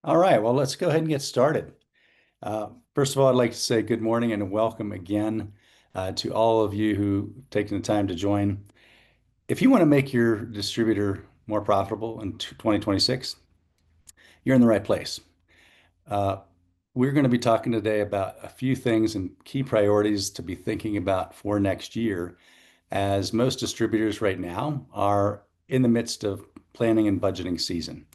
All right, well, let's go ahead and get started. First of all, I'd like to say good morning and welcome again to all of you who've taken the time to join. If you want to make your distributor more profitable in 2026, you're in the right place. Uh, we're going to be talking today about a few things and key priorities to be thinking about for next year, as most distributors right now are in the midst of planning and budgeting season.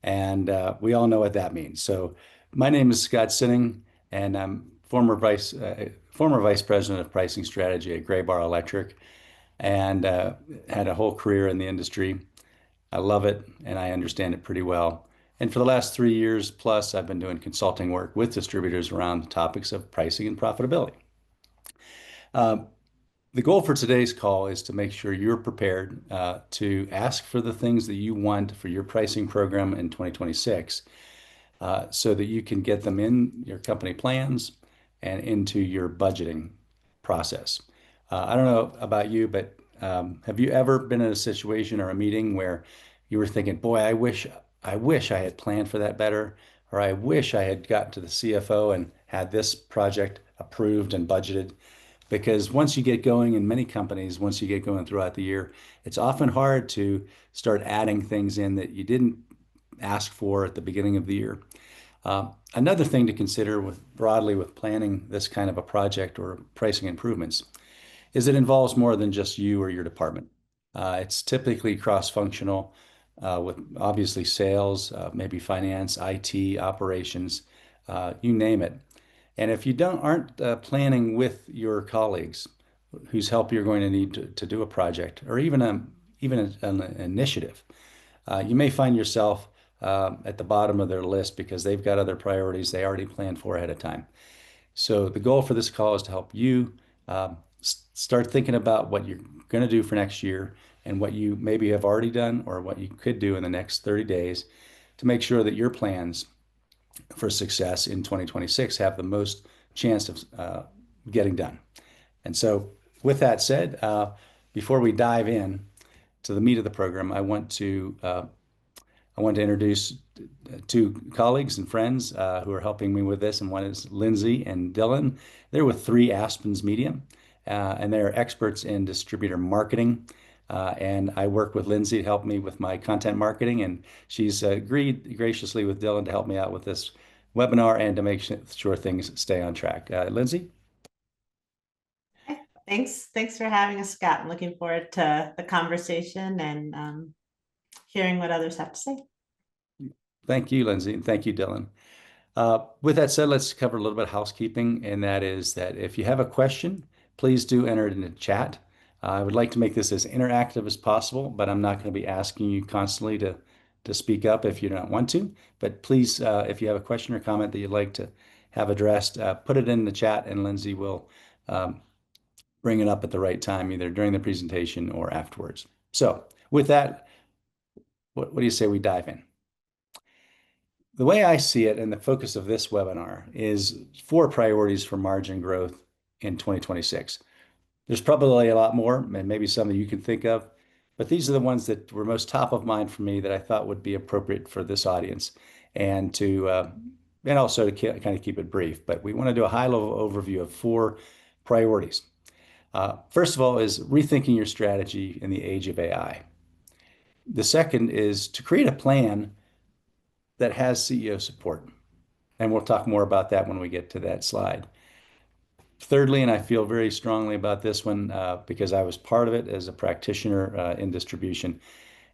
And we all know what that means. So my name is Scott Sinning, and I'm former vice president of pricing strategy at Graybar Electric, and had a whole career in the industry. I love it, and I understand it pretty well. And for the last 3 years plus, I've been doing consulting work with distributors around the topics of pricing and profitability. Um, the goal for today's call is to make sure you're prepared to ask for the things that you want for your pricing program in 2026, so that you can get them in your company plans and into your budgeting process. I don't know about you, but have you ever been in a situation or a meeting where you were thinking, boy, I wish I had planned for that better, or I wish I had gotten to the CFO and had this project approved and budgeted? Because once you get going in many companies, once you get going throughout the year, it's often hard to start adding things in that you didn't ask for at the beginning of the year. Another thing to consider broadly with planning this kind of a project or pricing improvements is it involves more than just you or your department. It's typically cross-functional, with obviously sales, maybe finance, IT, operations, you name it. And if you aren't planning with your colleagues whose help you're going to need to do a project or even an initiative, you may find yourself at the bottom of their list because they've got other priorities they already planned for ahead of time. So the goal for this call is to help you start thinking about what you're going to do for next year and what you maybe have already done or what you could do in the next 30 days to make sure that your plans for success in 2026 have the most chance of getting done. And so, with that said, before we dive in to the meat of the program, I want to introduce two colleagues and friends who are helping me with this, and one is Lindsay and Dylan. They're with Three Aspens Media, and they're experts in distributor marketing. And I work with Lindsay to help me with my content marketing, and she's agreed graciously with Dylan to help me out with this webinar and to make sure things stay on track. Lindsay? Thanks for having us, Scott. I'm looking forward to the conversation and hearing what others have to say. Thank you, Lindsay, and thank you, Dylan. With that said, let's cover a little bit of housekeeping, and that is that if you have a question, please do enter it in the chat. I would like to make this as interactive as possible, but I'm not going to be asking you constantly to speak up if you don't want to. But please, if you have a question or comment that you'd like to have addressed, put it in the chat, and Lindsay will bring it up at the right time, either during the presentation or afterwards. So with that, what do you say we dive in? The way I see it and the focus of this webinar is 4 priorities for margin growth in 2026. There's probably a lot more, and maybe some that you can think of, but these are the ones that were most top of mind for me that I thought would be appropriate for this audience, and also to kind of keep it brief. But we want to do a high-level overview of 4 priorities. First of all is rethinking your strategy in the age of AI. The second is to create a plan that has CEO support. And we'll talk more about that when we get to that slide. Thirdly, and I feel very strongly about this one because I was part of it as a practitioner in distribution,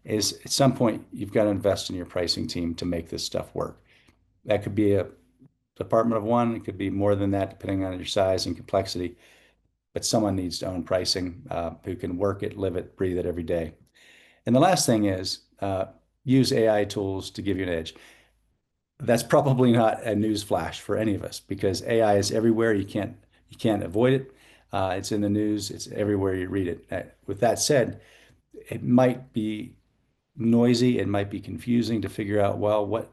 is at some point you've got to invest in your pricing team to make this stuff work. That could be a department of one, it could be more than that, depending on your size and complexity. But someone needs to own pricing who can work it, live it, breathe it every day. And the last thing is use AI tools to give you an edge. That's probably not a news flash for any of us because AI is everywhere. You can't avoid it. It's in the news. It's everywhere you read it. With that said, it might be noisy. It might be confusing to figure out, well, what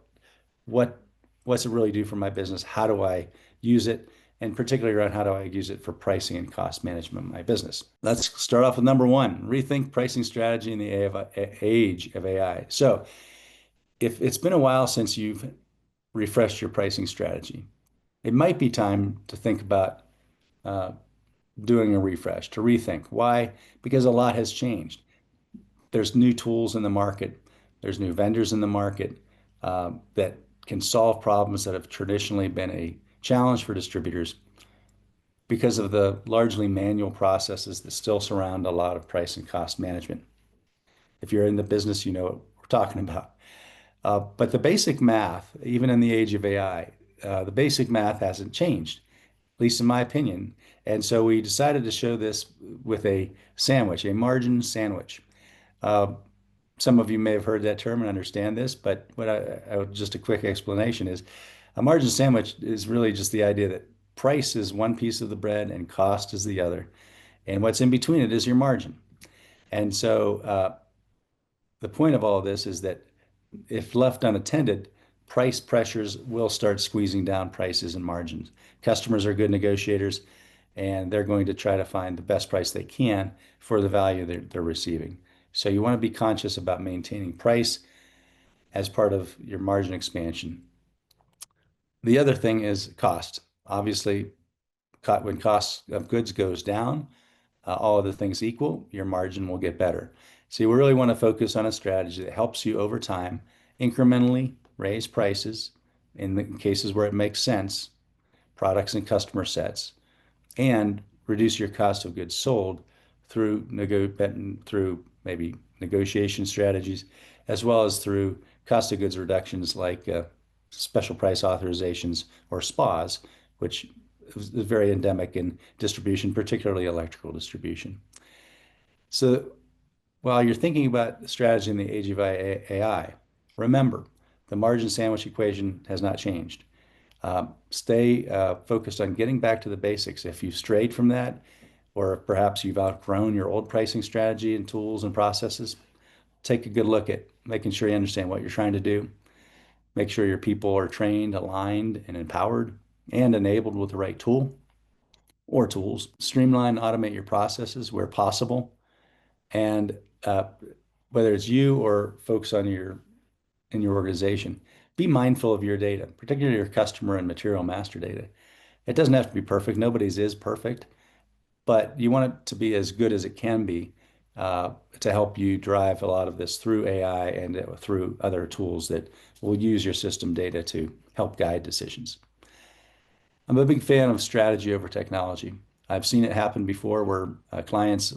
what's it really do for my business? How do I use it? And particularly around how do I use it for pricing and cost management of my business? Let's start off with number one, rethink pricing strategy in the age of AI. So if it's been a while since you've refreshed your pricing strategy. It might be time to think about uh, doing a refresh, to rethink. Why? Because a lot has changed. There's new tools in the market. There's new vendors in the market that can solve problems that have traditionally been a challenge for distributors because of the largely manual processes that still surround a lot of price and cost management. If you're in the business, you know what we're talking about. But the basic math, even in the age of AI, the basic math hasn't changed, at least in my opinion. And so we decided to show this with a sandwich, a margin sandwich. Uh, some of you may have heard that term and understand this, but just a quick explanation is a margin sandwich is really just the idea that price is one piece of the bread and cost is the other. And what's in between it is your margin. And so the point of all of this is that if left unattended, price pressures will start squeezing down prices and margins. Customers are good negotiators, and they're going to try to find the best price they can for the value they're receiving. So you want to be conscious about maintaining price as part of your margin expansion. The other thing is cost. Obviously, when cost of goods goes down, all other things equal, your margin will get better. So you really want to focus on a strategy that helps you over time incrementally raise prices in the cases where it makes sense, products and customer sets, and reduce your cost of goods sold through maybe negotiation strategies, as well as through cost of goods reductions like special price authorizations or SPAs, which is very endemic in distribution, particularly electrical distribution. So while you're thinking about strategy in the age of AI, remember the margin sandwich equation has not changed. Stay focused on getting back to the basics. If you've strayed from that, or perhaps you've outgrown your old pricing strategy and tools and processes, take a good look at making sure you understand what you're trying to do. Make sure your people are trained, aligned, and empowered and enabled with the right tool or tools. Streamline, automate your processes where possible. And whether it's you or folks on in your organization, be mindful of your data, particularly your customer and material master data. It doesn't have to be perfect. Nobody's is perfect, but you want it to be as good as it can be to help you drive a lot of this through AI and through other tools that will use your system data to help guide decisions. I'm a big fan of strategy over technology. I've seen it happen before where clients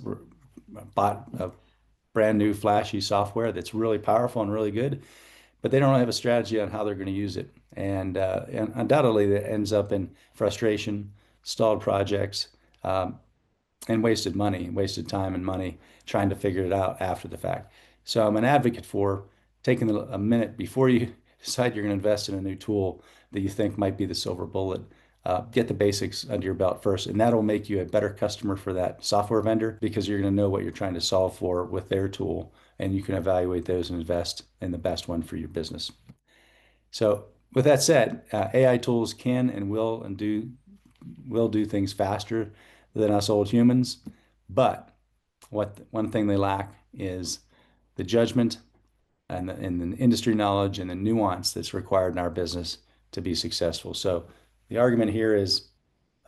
bought a brand new flashy software that's really powerful and really good, but they don't really have a strategy on how they're going to use it. And undoubtedly, that ends up in frustration, stalled projects, um, and wasted time and money trying to figure it out after the fact. So I'm an advocate for taking a minute before you decide you're going to invest in a new tool that you think might be the silver bullet. Get the basics under your belt first, and that'll make you a better customer for that software vendor because you're going to know what you're trying to solve for with their tool, and you can evaluate those and invest in the best one for your business. So, with that said, AI tools can and will do things faster than us old humans, but one thing they lack is the judgment and the industry knowledge and the nuance that's required in our business to be successful. So the argument here is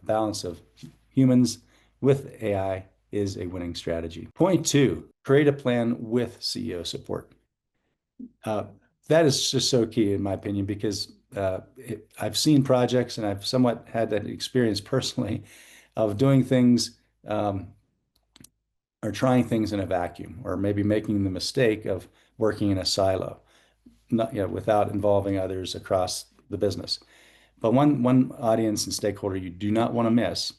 a balance of humans with AI is a winning strategy. Point two, create a plan with CEO support. Uh, that is just so key in my opinion because I've seen projects and I've somewhat had that experience personally of doing things or trying things in a vacuum or maybe making the mistake of working in a silo, not, without involving others across the business. But one audience and stakeholder you do not want to miss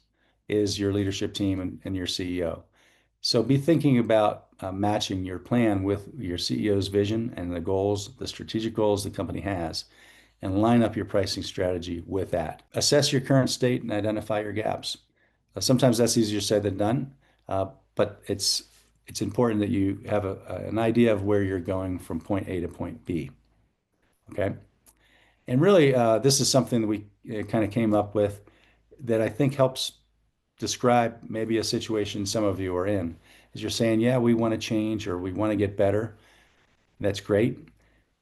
is your leadership team and your CEO. So be thinking about matching your plan with your CEO's vision and the goals, the strategic goals the company has, and line up your pricing strategy with that. Assess your current state and identify your gaps. Sometimes that's easier said than done, but it's important that you have an idea of where you're going from point A to point B. Okay. And really, this is something that we kind of came up with that I think helps describe maybe a situation some of you are in. Is you're saying, yeah, we want to change or we want to get better. That's great.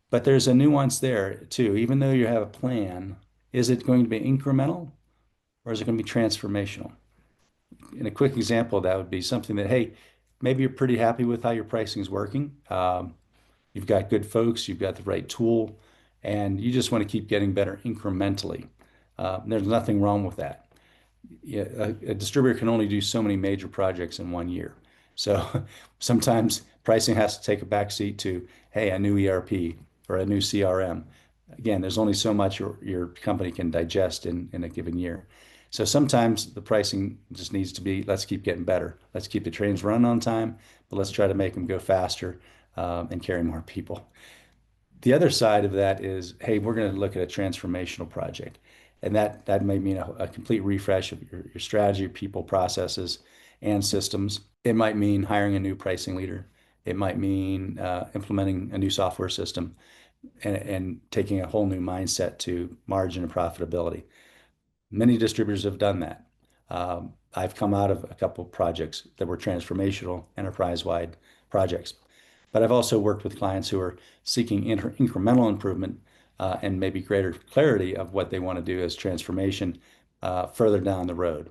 But there's a nuance there too. Even though you have a plan, is it going to be incremental or is it going to be transformational? And a quick example of that would be something that, hey, maybe you're pretty happy with how your pricing is working. You've got good folks, you've got the right tool, and you just want to keep getting better incrementally. There's nothing wrong with that. Yeah, a distributor can only do so many major projects in 1 year. So sometimes pricing has to take a backseat to, hey, a new ERP or a new CRM. Again, there's only so much your company can digest in a given year. So sometimes the pricing just needs to be, let's keep getting better. Let's keep the trains running on time, but let's try to make them go faster and carry more people. The other side of that is, hey, we're going to look at a transformational project. And that may mean a complete refresh of your strategy, your people, processes, and systems. It might mean hiring a new pricing leader. It might mean implementing a new software system and taking a whole new mindset to margin and profitability. Many distributors have done that. I've come out of a couple of projects that were transformational, enterprise-wide projects. But I've also worked with clients who are seeking incremental improvement and maybe greater clarity of what they want to do as transformation further down the road.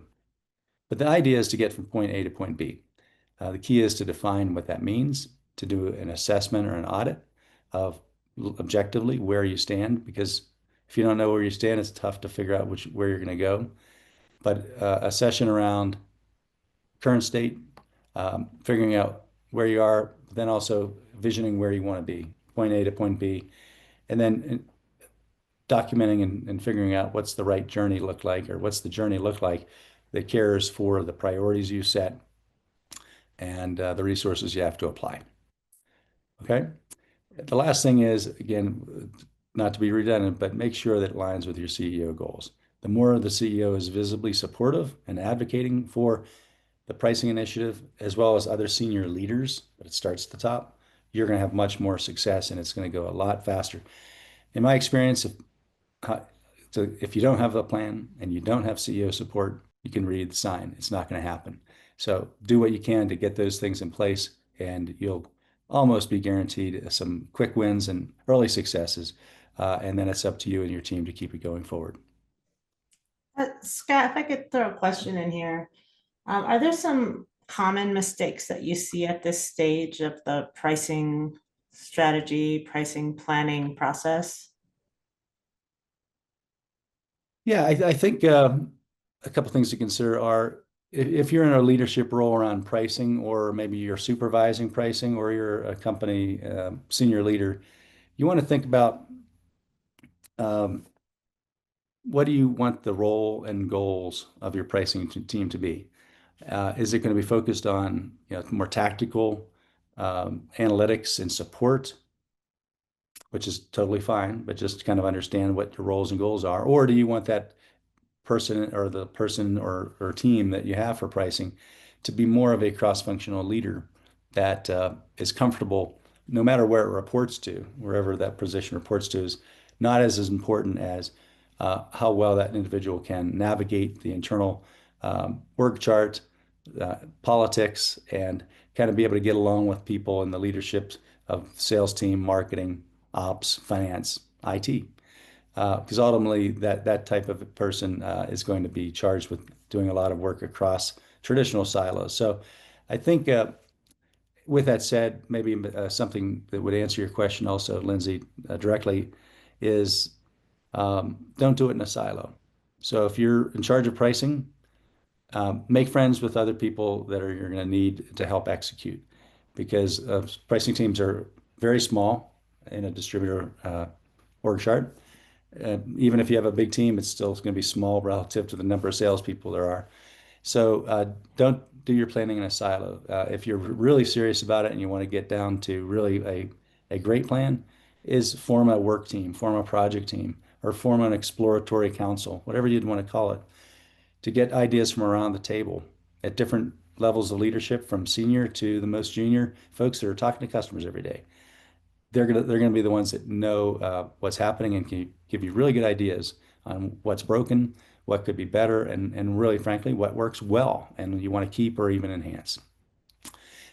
But the idea is to get from point A to point B. The key is to define what that means, to do an assessment or an audit of objectively where you stand, because if you don't know where you stand, it's tough to figure out where you're going to go. But a session around current state, figuring out where you are, then also visioning where you want to be, point A to point B, and then documenting and figuring out what's the right journey look like, or what's the journey look like that cares for the priorities you set and the resources you have to apply. Okay. The last thing is, again, not to be redundant, but make sure that it aligns with your CEO goals. The more the CEO is visibly supportive and advocating for the pricing initiative, as well as other senior leaders, but it starts at the top, you're going to have much more success and it's going to go a lot faster. In my experience, if you don't have a plan and you don't have CEO support, you can read the sign. It's not going to happen. So do what you can to get those things in place, and you'll almost be guaranteed some quick wins and early successes. And then it's up to you and your team to keep it going forward. Scott, if I could throw a question in here, are there some common mistakes that you see at this stage of the pricing strategy, pricing planning process? Yeah, I think a couple things to consider are if you're in a leadership role around pricing, or maybe you're supervising pricing, or you're a company senior leader, you want to think about um, what do you want the role and goals of your pricing team to be? Is it going to be focused on more tactical analytics and support, which is totally fine, but just kind of understand what your roles and goals are? Or do you want that person or the person or team that you have for pricing to be more of a cross-functional leader that is comfortable no matter where it reports to, wherever that position reports to is not as important as how well that individual can navigate the internal work chart, politics, and kind of be able to get along with people in the leadership of sales team, marketing, ops, finance, IT. Because ultimately, that type of person is going to be charged with doing a lot of work across traditional silos. So I think with that said, maybe something that would answer your question also, Lindsay, directly is don't do it in a silo. So if you're in charge of pricing, make friends with other people that you're going to need to help execute, because pricing teams are very small in a distributor org chart. Even if you have a big team, it's still going to be small relative to the number of salespeople there are. So don't do your planning in a silo. If you're really serious about it and you want to get down to really a great plan, is form a work team, form a project team, or form an exploratory council, whatever you'd want to call it, to get ideas from around the table at different levels of leadership, from senior to the most junior folks that are talking to customers every day. They're gonna be the ones that know what's happening and can give you really good ideas on what's broken, what could be better, and really, frankly, what works well and you want to keep or even enhance.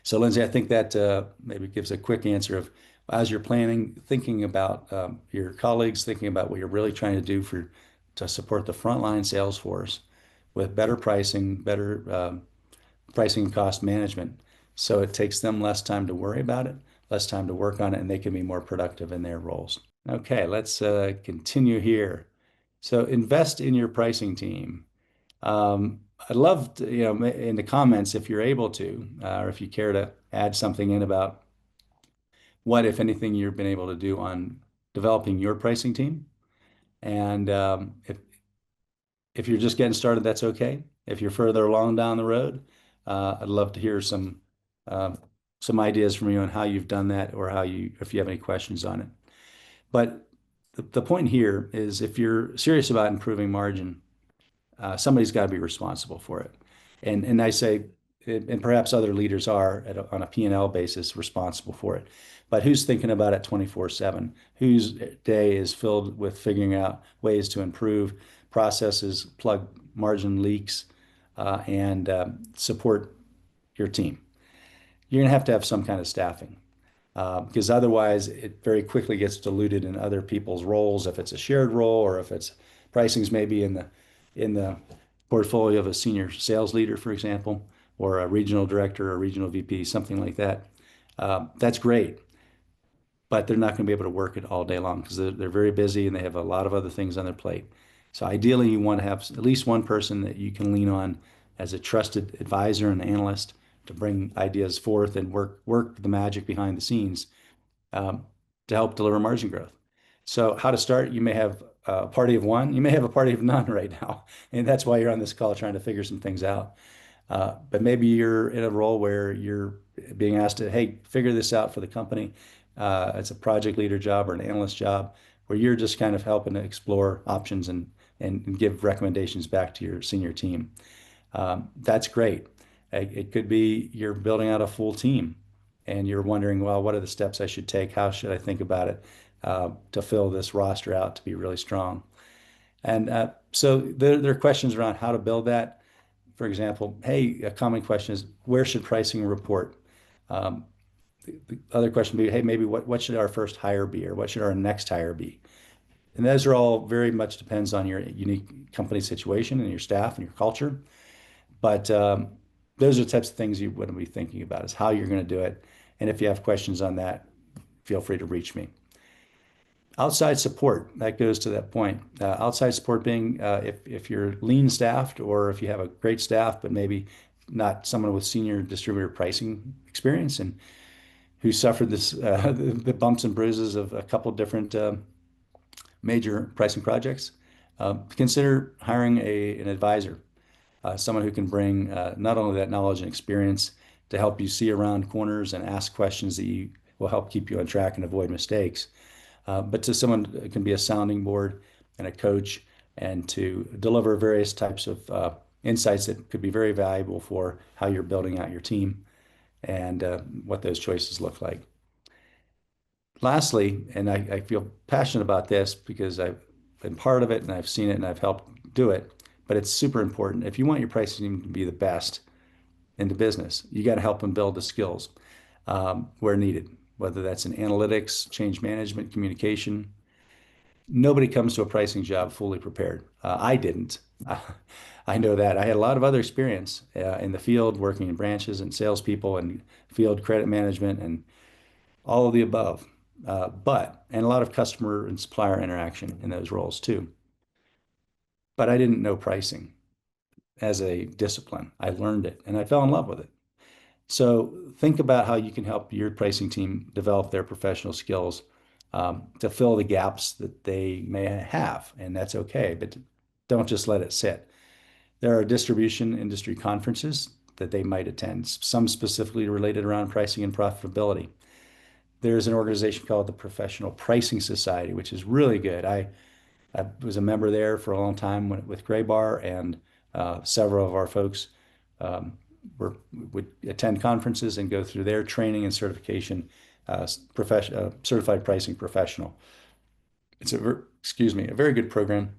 So, Lindsay, I think that maybe gives a quick answer of as you're planning, thinking about your colleagues, thinking about what you're really trying to do to support the frontline sales force with better pricing, better pricing and cost management. So it takes them less time to worry about it, less time to work on it, and they can be more productive in their roles. Okay, let's continue here. So invest in your pricing team. I'd love to, in the comments if you're able to, or if you care to add something in about what, if anything, you've been able to do on developing your pricing team. And if you're just getting started, that's okay. If you're further along down the road, I'd love to hear uh, some ideas from you on how you've done that or if you have any questions on it. But the point here is if you're serious about improving margin, somebody's got to be responsible for it. And I say, and perhaps other leaders are on a P&L basis responsible for it. But who's thinking about it 24/7? Whose day is filled with figuring out ways to improve processes, plug margin leaks, and support your team? You're going to have some kind of staffing because otherwise it very quickly gets diluted in other people's roles. If it's a shared role or if it's pricing's maybe in the portfolio of a senior sales leader, for example, or a regional director or regional VP, something like that. That's great, but they're not going to be able to work it all day long because they're very busy and they have a lot of other things on their plate. So ideally, you want to have at least one person that you can lean on as a trusted advisor and analyst to bring ideas forth and work the magic behind the scenes um, to help deliver margin growth. So how to start? You may have a party of one, you may have a party of none right now, and that's why you're on this call trying to figure some things out. But maybe you're in a role where you're being asked to, hey, figure this out for the company. It's a project leader job or an analyst job where you're just kind of helping to explore options and give recommendations back to your senior team. That's great. It could be you're building out a full team and you're wondering, well, what are the steps I should take? How should I think about it to fill this roster out to be really strong? And so there are questions around how to build that. For example, hey, a common question is where should pricing report? Um, the other question would be, hey, maybe what should our first hire be or what should our next hire be? And those are all very much depends on your unique company situation and your staff and your culture. But those are the types of things you want to be thinking about is how you're going to do it. And if you have questions on that, feel free to reach me. Outside support, that goes to that point. Outside support being if you're lean staffed or if you have a great staff, but maybe not someone with senior distributor pricing experience and who suffered the bumps and bruises of a couple different major pricing projects, consider hiring an advisor, someone who can bring not only that knowledge and experience to help you see around corners and ask questions that you will help keep you on track and avoid mistakes, but to someone who can be a sounding board and a coach and to deliver various types of insights that could be very valuable for how you're building out your team and what those choices look like. Lastly, and I feel passionate about this because I've been part of it and I've seen it and I've helped do it, but it's super important. If you want your pricing team to be the best in the business, you got to help them build the skills where needed, whether that's in analytics, change management, communication. Nobody comes to a pricing job fully prepared. I didn't. I know that. I had a lot of other experience in the field, working in branches and salespeople and field credit management and all of the above. And a lot of customer and supplier interaction in those roles too. But I didn't know pricing as a discipline. I learned it and I fell in love with it. So think about how you can help your pricing team develop their professional skills to fill the gaps that they may have, and that's okay. But don't just let it sit. There are distribution industry conferences that they might attend, some specifically related around pricing and profitability. There's an organization called the Professional Pricing Society, which is really good. I was a member there for a long time with Graybar, and several of our folks um, would attend conferences and go through their training and certification, certified pricing professional. It's excuse me, a very good program,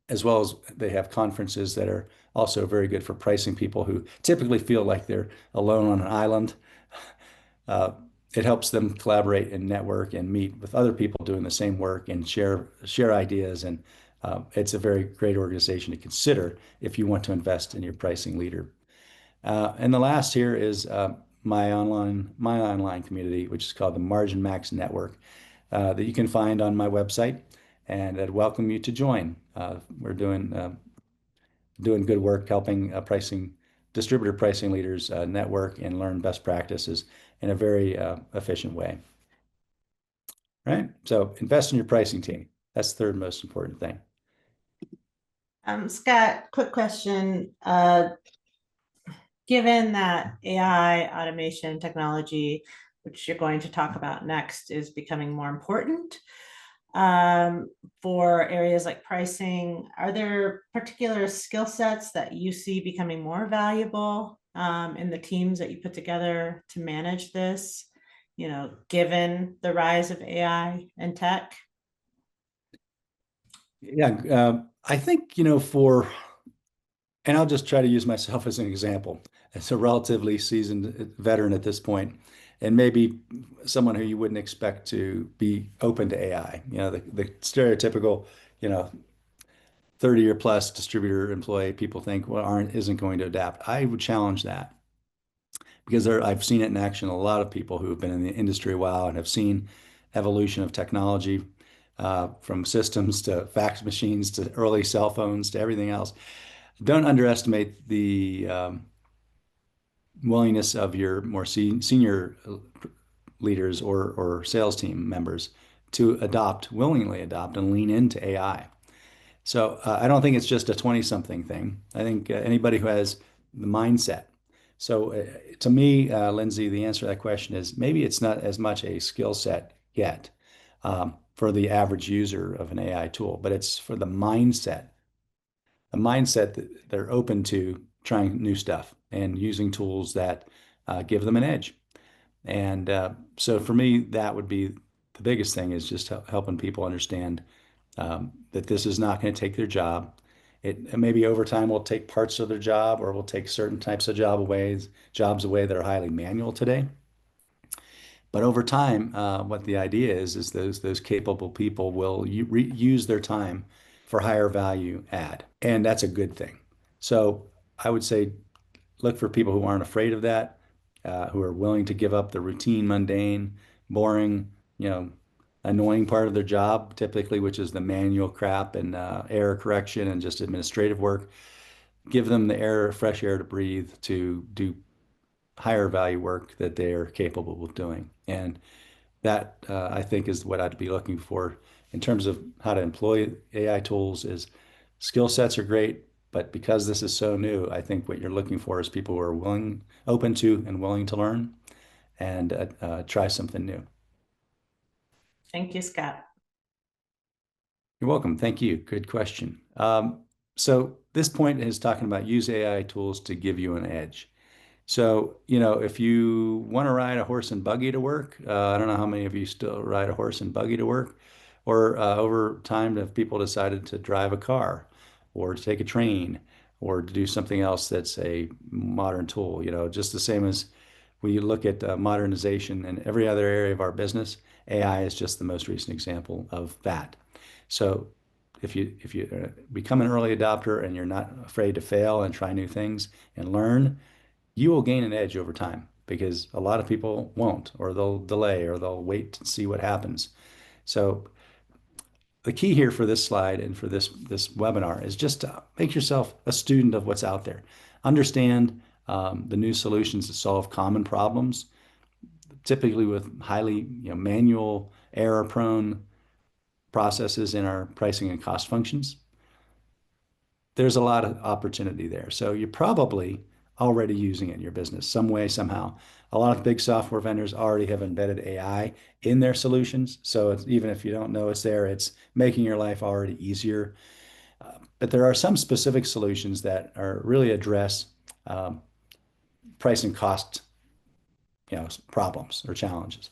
as well as they have conferences that are also very good for pricing people who typically feel like they're alone on an island. Uh, it helps them collaborate and network and meet with other people doing the same work and share ideas. And it's a very great organization to consider if you want to invest in your pricing leader. And the last here is my online community, which is called the Margin Max Network, that you can find on my website, and I'd welcome you to join. We're doing good work helping distributor pricing leaders network and learn best practices in a very efficient way. Right? So invest in your pricing team. That's the third most important thing. Scott, quick question. Given that AI, automation, technology, which you're going to talk about next, is becoming more important um, for areas like pricing, are there particular skill sets that you see becoming more valuable in the teams that you put together to manage this, given the rise of AI and tech? Yeah, I think, and I'll just try to use myself as an example. As a relatively seasoned veteran at this point, and maybe someone who you wouldn't expect to be open to AI. The stereotypical, you know, 30-year plus distributor employee, people think, well, aren't isn't going to adapt. I would challenge that because I've seen it in action. A lot of people who have been in the industry a while and have seen evolution of technology, from systems to fax machines to early cell phones to everything else. Don't underestimate the willingness of your more senior leaders or sales team members to willingly adopt and lean into AI. So I don't think it's just a 20-something thing. I think anybody who has the mindset. So to me, Lindsay, the answer to that question is maybe it's not as much a skill set yet for the average user of an AI tool, but it's for the mindset that they're open to trying new stuff and using tools that give them an edge. And so for me, that would be the biggest thing is just helping people understand that this is not going to take their job. It maybe over time will take parts of their job or will take certain types of jobs away that are highly manual today. But over time, what the idea is those capable people will use their time for higher value add, and that's a good thing. So I would say look for people who aren't afraid of that, who are willing to give up the routine, mundane, boring, annoying part of their job, typically, which is the manual crap and error correction and just administrative work. Give them the fresh air to breathe to do higher value work that they are capable of doing. And that I think is what I'd be looking for in terms of how to employ AI tools is skill sets are great, but because this is so new, I think what you're looking for is people who are open to and willing to learn and try something new. Thank you, Scott. You're welcome. Thank you. Good question. So this point is talking about use AI tools to give you an edge. So, if you want to ride a horse and buggy to work, I don't know how many of you still ride a horse and buggy to work, or over time, if people decided to drive a car or to take a train or to do something else that's a modern tool, just the same as we look at modernization in every other area of our business, AI is just the most recent example of that. So if you become an early adopter and you're not afraid to fail and try new things and learn, you will gain an edge over time because a lot of people won't, or they'll delay, or they'll wait to see what happens. So the key here for this slide and for this webinar is just to make yourself a student of what's out there. Understand the new solutions that solve common problems, typically with highly manual, error-prone processes in our pricing and cost functions. There's a lot of opportunity there. So you're probably already using it in your business some way, somehow. A lot of big software vendors already have embedded AI in their solutions. So even if you don't know it's there, it's making your life already easier. But there are some specific solutions that are really address price and cost, problems or challenges.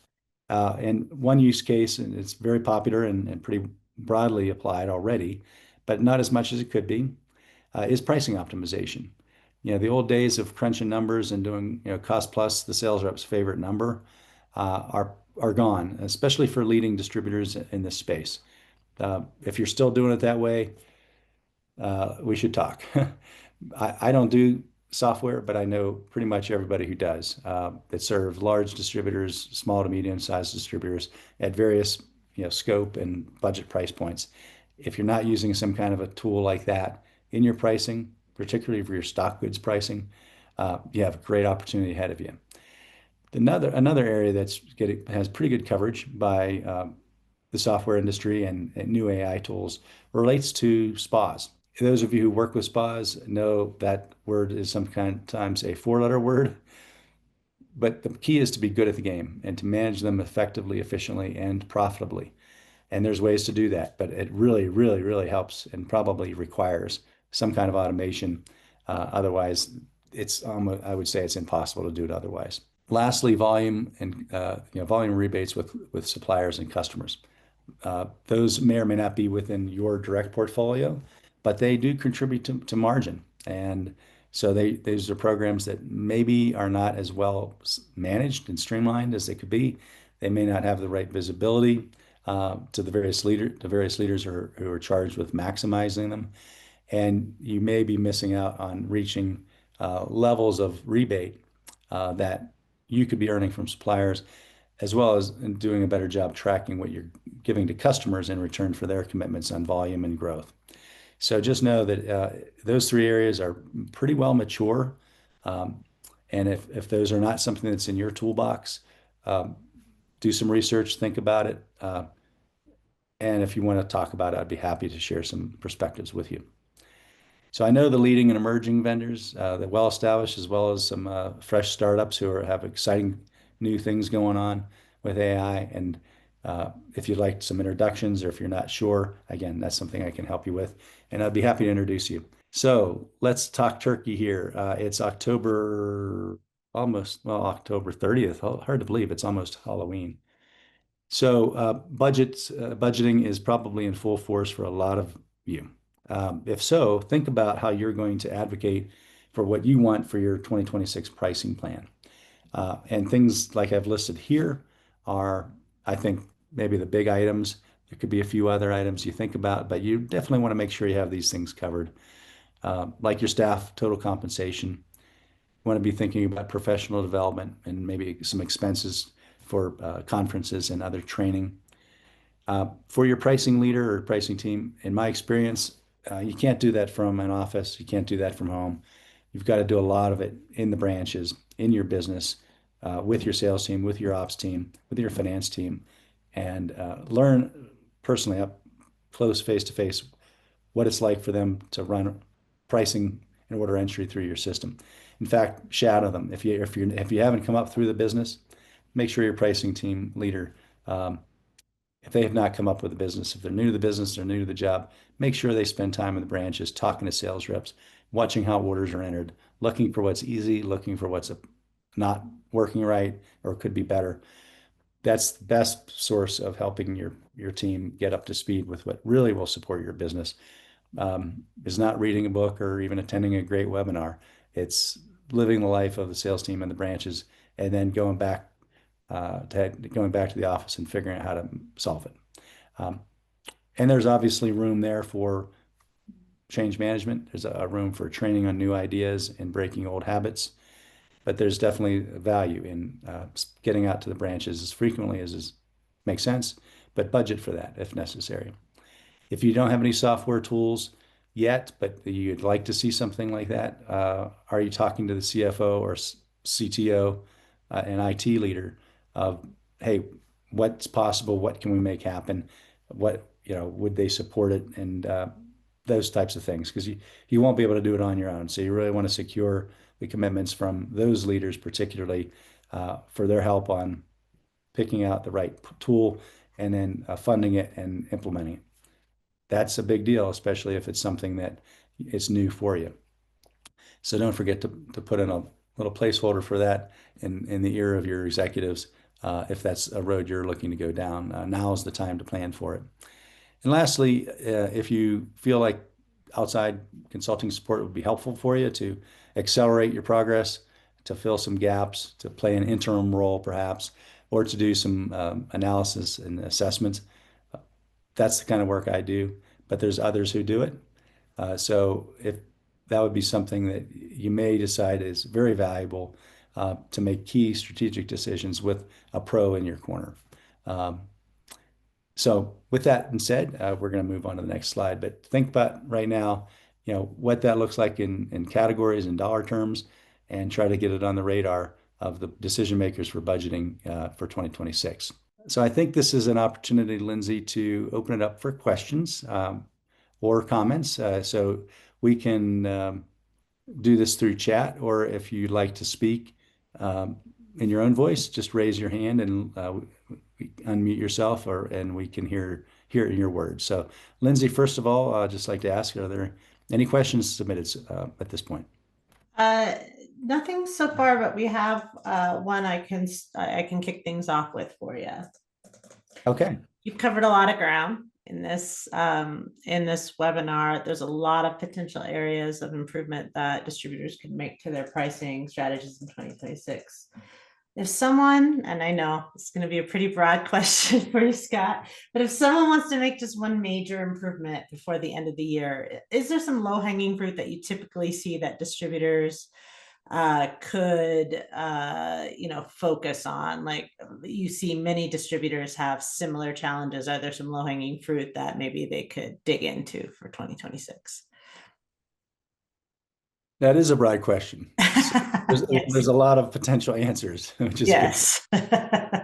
And one use case, and it's very popular and pretty broadly applied already, but not as much as it could be, is pricing optimization. The old days of crunching numbers and doing, cost plus the sales rep's favorite number. are gone, especially for leading distributors in this space. If you're still doing it that way, we should talk. I don't do software, but I know pretty much everybody who does that serve large distributors, small to medium-sized distributors at various, scope and budget price points. If you're not using some kind of a tool like that in your pricing, particularly for your stock goods pricing, you have a great opportunity ahead of you. Another area has pretty good coverage by the software industry and new AI tools relates to spas. Those of you who work with spas know that word is sometimes a four-letter word, but the key is to be good at the game and to manage them effectively, efficiently, and profitably. And there's ways to do that, but it really, really, really helps and probably requires some kind of automation. Otherwise, I would say it's impossible to do it otherwise. Lastly, volume rebates with suppliers and customers. Those may or may not be within your direct portfolio, but they do contribute to margin. And so these are programs that maybe are not as well managed and streamlined as they could be. They may not have the right visibility to the various leaders who are charged with maximizing them. And you may be missing out on reaching levels of rebate that you could be earning from suppliers, as well as doing a better job tracking what you're giving to customers in return for their commitments on volume and growth. So just know that those three areas are pretty well mature. Um, and if those are not something that's in your toolbox, um, do some research, think about it. And if you want to talk about it, I'd be happy to share some perspectives with you. So I know the leading and emerging vendors, the well-established, as well as some fresh startups have exciting new things going on with AI. And if you'd like some introductions or if you're not sure, again, that's something I can help you with. And I'd be happy to introduce you. So let's talk turkey here. It's October 30th. Hard to believe it's almost Halloween. So budgeting is probably in full force for a lot of you. If so, think about how you're going to advocate for what you want for your 2026 pricing plan. And things like I've listed here are, I think, maybe the big items. There could be a few other items you think about, but you definitely want to make sure you have these things covered, like your staff total compensation. You want to be thinking about professional development and maybe some expenses for conferences and other training. For your pricing leader or pricing team, in my experience, you can't do that from an office. You can't do that from home. You've got to do a lot of it in the branches, in your business, with your sales team, with your ops team, with your finance team, and learn personally up close face to face what it's like for them to run pricing and order entry through your system. In fact, shadow them. If you haven't come up through the business, make sure your pricing team leader, if they have not come up with a business, if they're new to the business, they're new to the job, make sure they spend time in the branches talking to sales reps, watching how orders are entered, looking for what's easy, looking for what's not working right or could be better. That's the best source of helping your team get up to speed with what really will support your business. Is not reading a book or even attending a great webinar. It's living the life of the sales team in the branches and then going back to the office and figuring out how to solve it. Um, and there's obviously room there for change management. There's a room for training on new ideas and breaking old habits. But there's definitely value in getting out to the branches as frequently as makes sense, but budget for that if necessary. If you don't have any software tools yet, but you'd like to see something like that, are you talking to the CFO or CTO, and IT leader of, hey, what's possible? What can we make happen? Would they support it? And those types of things, because you won't be able to do it on your own. So you really want to secure the commitments from those leaders, particularly for their help on picking out the right tool and then funding it and implementing it. That's a big deal, especially if it's something that is new for you. So don't forget to put in a little placeholder for that in the ear of your executives if that's a road you're looking to go down. Now is the time to plan for it. And lastly, if you feel like outside consulting support would be helpful for you to accelerate your progress, to fill some gaps, to play an interim role perhaps, or to do some analysis and assessments. That's the kind of work I do, but there's others who do it. So if that would be something that you may decide is very valuable to make key strategic decisions with a pro in your corner. Um, so with that being said, we're going to move on to the next slide. But think about right now, what that looks like in categories and dollar terms, and try to get it on the radar of the decision makers for budgeting for 2026. So I think this is an opportunity, Lindsay, to open it up for questions or comments. So we can do this through chat, or if you'd like to speak um, in your own voice, just raise your hand and unmute yourself, and we can hear it in your words. So, Lindsay, first of all, I'd just like to ask, are there any questions submitted at this point? Uh, Nothing so far, but we have one I can kick things off with for you. Okay. You've covered a lot of ground in this webinar. There's a lot of potential areas of improvement that distributors can make to their pricing strategies in 2026. If someone, and I know it's going to be a pretty broad question for you, Scott, but if someone wants to make just one major improvement before the end of the year, is there some low-hanging fruit that you typically see that distributors could focus on? Like, you see many distributors have similar challenges. Are there some low-hanging fruit that maybe they could dig into for 2026? That is a broad question. So there's Yes. a lot of potential answers, which is good. Yes.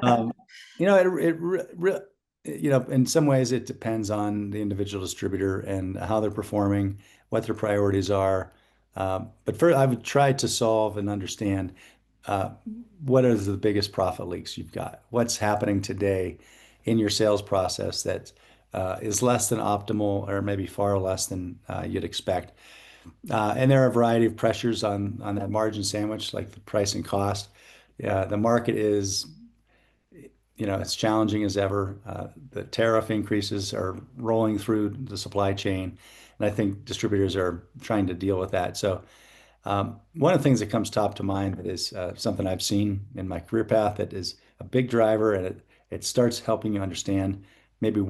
Um, in some ways it depends on the individual distributor and how they're performing, what their priorities are. But first, I would try to solve and understand uh, what are the biggest profit leaks you've got? What's happening today in your sales process that is less than optimal or maybe far less than you'd expect? And there are a variety of pressures on that margin sandwich, like the price and cost. Yeah, the market is as challenging as ever. The tariff increases are rolling through the supply chain, and I think distributors are trying to deal with that. So, one of the things that comes top to mind that is something I've seen in my career path that is a big driver, and it starts helping you understand maybe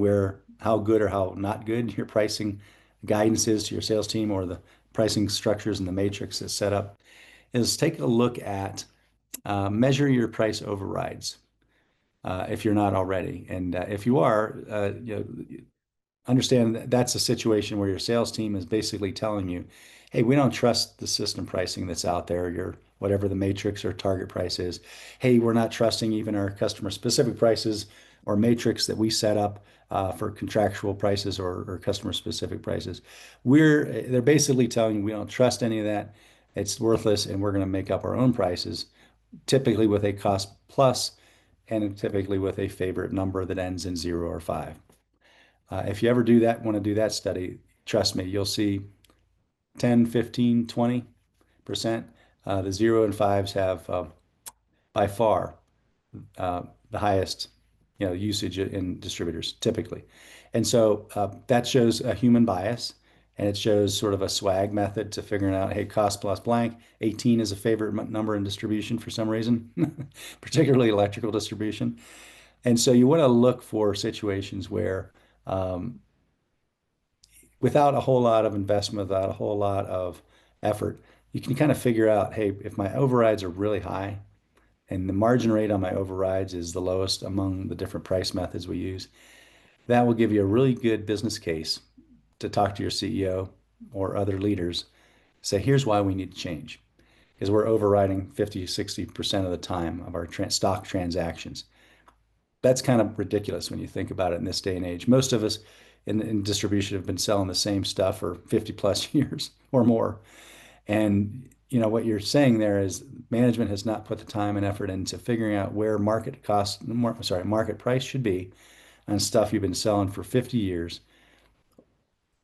how good or how not good your pricing guidance is to your sales team, or the pricing structures and the matrix that's set up, is take a look at measure your price overrides if you're not already. And if you are, understand that that's a situation where your sales team is basically telling you, hey, we don't trust the system pricing that's out there, your whatever the matrix or target price is. Hey, we're not trusting even our customer specific prices or matrix that we set up for contractual prices or customer specific prices. They're basically telling you we don't trust any of that. It's worthless, and we're going to make up our own prices, typically with a cost plus and typically with a favorite number that ends in 0 or 5. If you ever want to do that study, trust me, you'll see 10, 15, 20%. The 0 and 5s have by far the highest usage in distributors typically. And so that shows a human bias, and it shows sort of a swag method to figuring out, hey, cost plus blank. 18 is a favorite number in distribution for some reason, particularly electrical distribution. And so you want to look for situations where, um, without a whole lot of investment, without a whole lot of effort, you can kind of figure out, hey, if my overrides are really high and the margin rate on my overrides is the lowest among the different price methods we use, that will give you a really good business case to talk to your CEO or other leaders. Say, here's why we need to change. Because we're overriding 50, 60% of the time of our stock transactions. That's kind of ridiculous when you think about it in this day and age. Most of us in distribution have been selling the same stuff for 50 plus years or more. And what you're saying there is management has not put the time and effort into figuring out where market price should be on stuff you've been selling for 50 years,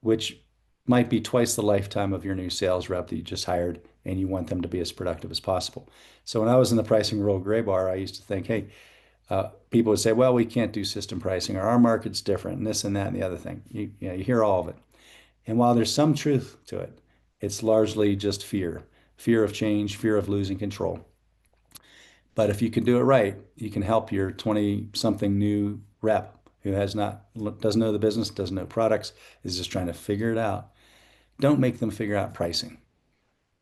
which might be twice the lifetime of your new sales rep that you just hired, and you want them to be as productive as possible. So when I was in the pricing role, Graybar, I used to think, hey, people would say, well, we can't do system pricing, or our market's different, and this and that and the other thing. You hear all of it. And while there's some truth to it, it's largely just fear of change, fear of losing control. But if you can do it right, you can help your 20 something new rep who has not, doesn't know the business, doesn't know products, is just trying to figure it out. Don't make them figure out pricing.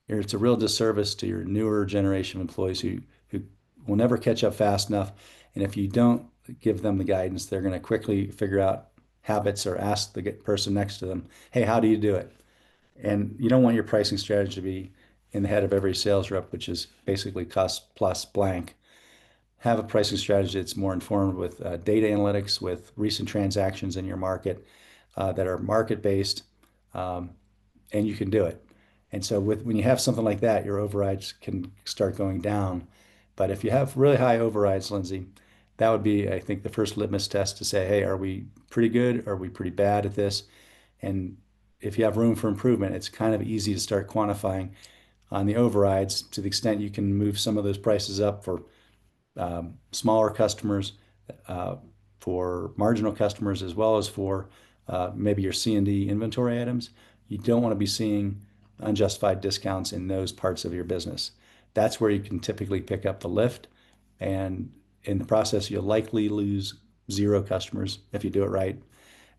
It's a real disservice to your newer generation of employees who will never catch up fast enough. And if you don't give them the guidance, they're going to quickly figure out habits or ask the person next to them, hey, how do you do it? And you don't want your pricing strategy to be in the head of every sales rep, which is basically cost plus blank. Have a pricing strategy that's more informed with data analytics, with recent transactions in your market that are market based, um, and you can do it. And so when you have something like that, your overrides can start going down. But if you have really high overrides, Lindsay, that would be, I think, the first litmus test to say, hey, are we pretty good? Are we pretty bad at this? And if you have room for improvement, it's kind of easy to start quantifying on the overrides to the extent you can move some of those prices up for smaller customers, uh, for marginal customers, as well as for maybe your C&D inventory items. You don't want to be seeing unjustified discounts in those parts of your business. That's where you can typically pick up the lift. And in the process, you'll likely lose zero customers if you do it right.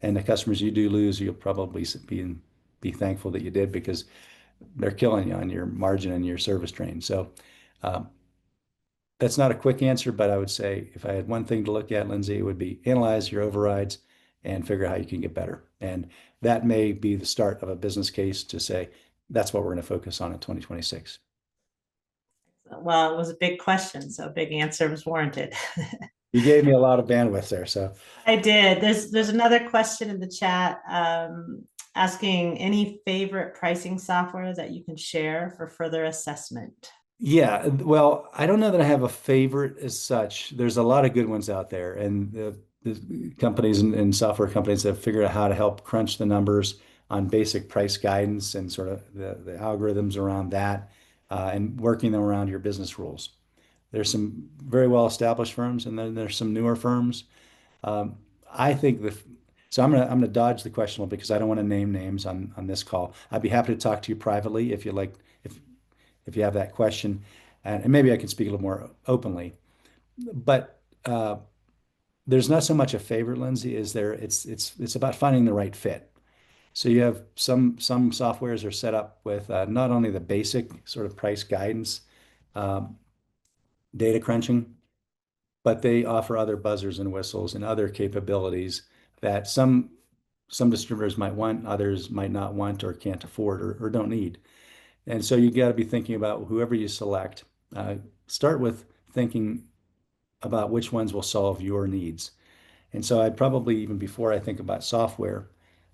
And the customers you do lose, you'll probably be thankful that you did because they're killing you on your margin and your service train. So um, that's not a quick answer, but I would say if I had one thing to look at, Lindsay, it would be analyze your overrides and figure out how you can get better. And that may be the start of a business case to say that's what we're going to focus on in 2026. Well, it was a big question, so a big answer was warranted. You gave me a lot of bandwidth there. So I did. There's another question in the chat asking any favorite pricing software that you can share for further assessment. yeah, well, I don't know that I have a favorite as such. There's a lot of good ones out there, and the companies and software companies have figured out how to help crunch the numbers on basic price guidance and sort of the algorithms around that, and working them around your business rules. There's some very well established firms, and then there's some newer firms. Um, I think so I'm gonna dodge the question a little bit because I don't want to name names on this call. I'd be happy to talk to you privately if you like, if you have that question, and maybe I can speak a little more openly. But there's not so much a favorite, Lindsay, is there? It's about finding the right fit. So you have some softwares are set up with not only the basic sort of price guidance, um, data crunching, but they offer other buzzers and whistles and other capabilities that some distributors might want, others might not want or can't afford or don't need. And so you got to be thinking about whoever you select. Uh, Start with thinking about which ones will solve your needs. And so I'd probably, even before I think about software,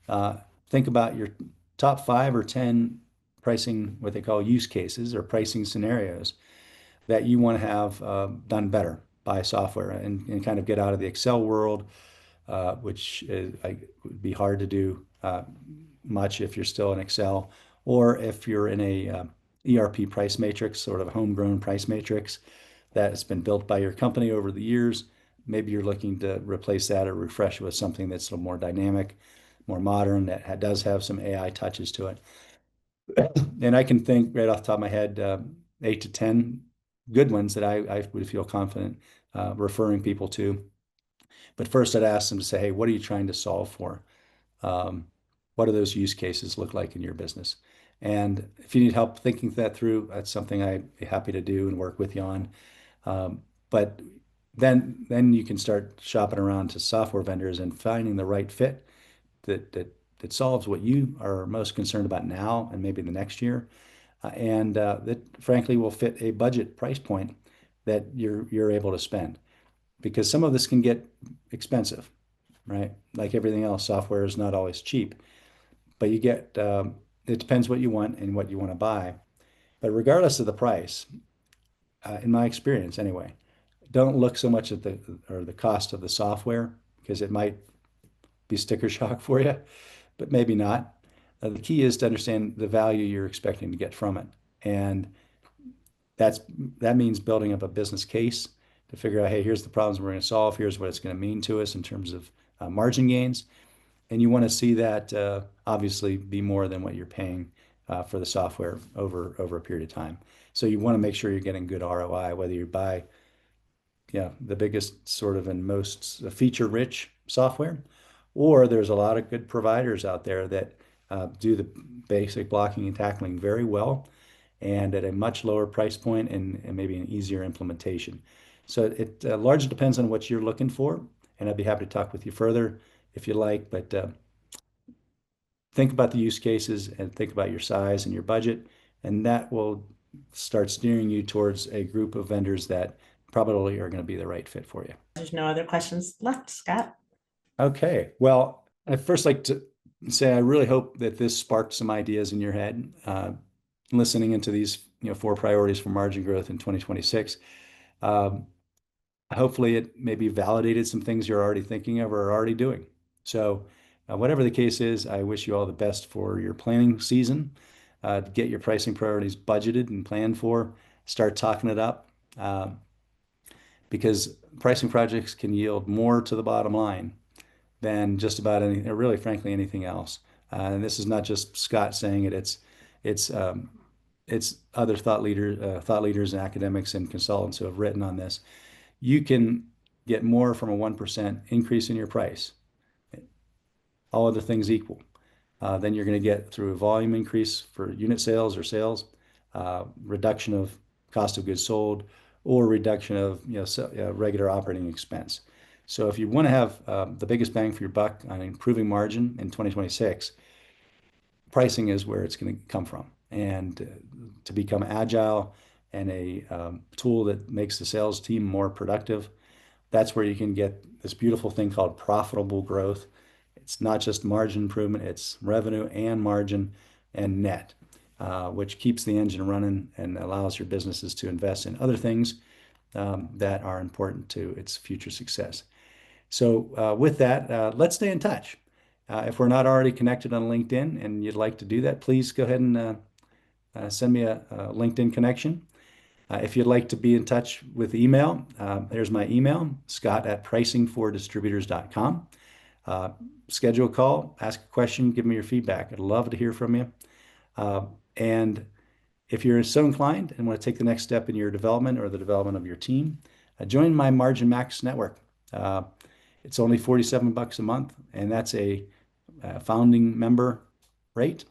uh, think about your top 5 or 10 pricing, what they call use cases or pricing scenarios that you want to have done better by software and kind of get out of the Excel world, which would be hard to do much if you're still in Excel, or if you're in a ERP price matrix, sort of a homegrown price matrix that's been built by your company over the years. Maybe you're looking to replace that or refresh with something that's a little more dynamic, more modern, that does have some AI touches to it. And I can think right off the top of my head, 8 to 10 good ones that I would feel confident referring people to. But first, I'd ask them to say, hey, what are you trying to solve for? Um, what do those use cases look like in your business? And if you need help thinking that through, that's something I'd be happy to do and work with you on. But then you can start shopping around to software vendors and finding the right fit that solves what you are most concerned about now and maybe the next year, and that frankly will fit a budget price point that you're able to spend. Because some of this can get expensive, right? Like everything else, software is not always cheap, but it depends what you want and what you want to buy. But regardless of the price, in my experience anyway, don't look so much at the cost of the software because it might be sticker shock for you, but maybe not. The key is to understand the value you're expecting to get from it. And that's that means building up a business case to figure out, hey, here's the problems we're going to solve. Here's what it's going to mean to us in terms of margin gains. And you want to see that obviously be more than what you're paying for the software over a period of time. So you want to make sure you're getting good ROI, whether you buy yeah, the biggest sort of and most feature-rich software, or there's a lot of good providers out there that do the basic blocking and tackling very well and at a much lower price point and maybe an easier implementation. So it largely depends on what you're looking for, and I'd be happy to talk with you further if you like, but think about the use cases and think about your size and your budget, and that will start steering you towards a group of vendors that probably are going to be the right fit for you. There's no other questions left, Scott. Okay. Well, I'd first like to say I really hope that this sparked some ideas in your head. Listening into these, four priorities for margin growth in 2026. Um, Hopefully, it maybe validated some things you're already thinking of or are already doing. So, whatever the case is, I wish you all the best for your planning season. Get your pricing priorities budgeted and planned for. Start talking it up because pricing projects can yield more to the bottom line than just about anything, or really, frankly, anything else. And this is not just Scott saying it; it's um, it's other thought leaders, and academics and consultants who have written on this. You can get more from a 1% increase in your price, all other things equal, than you're going to get through a volume increase for unit sales or sales, reduction of cost of goods sold, or reduction of regular operating expense. So if you want to have the biggest bang for your buck on improving margin in 2026, pricing is where it's going to come from. And to become agile and a tool that makes the sales team more productive, that's where you can get this beautiful thing called profitable growth. It's not just margin improvement, it's revenue and margin and net, which keeps the engine running and allows your businesses to invest in other things that are important to its future success. So, with that, let's stay in touch. If we're not already connected on LinkedIn and you'd like to do that, please go ahead and send me a LinkedIn connection. If you'd like to be in touch with email, there's my email, scott@pricingfordistributors.com. Uh, Schedule a call, ask a question, give me your feedback. I'd love to hear from you. And if you're so inclined and want to take the next step in your development or the development of your team, join my Margin Max network. Uh, it's only 47 bucks a month, and that's a founding member rate.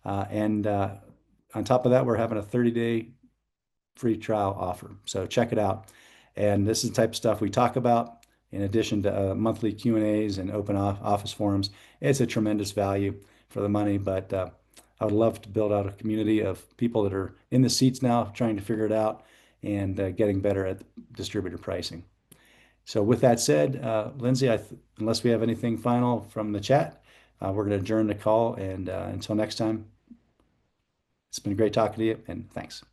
And on top of that, we're having a 30-day free trial offer. So check it out. And this is the type of stuff we talk about in addition to monthly Q&As and open office forums. It's a tremendous value for the money, but I would love to build out a community of people that are in the seats now trying to figure it out and getting better at distributor pricing. So with that said, Lindsay, unless we have anything final from the chat, we're going to adjourn the call. And until next time, it's been great talking to you, and thanks.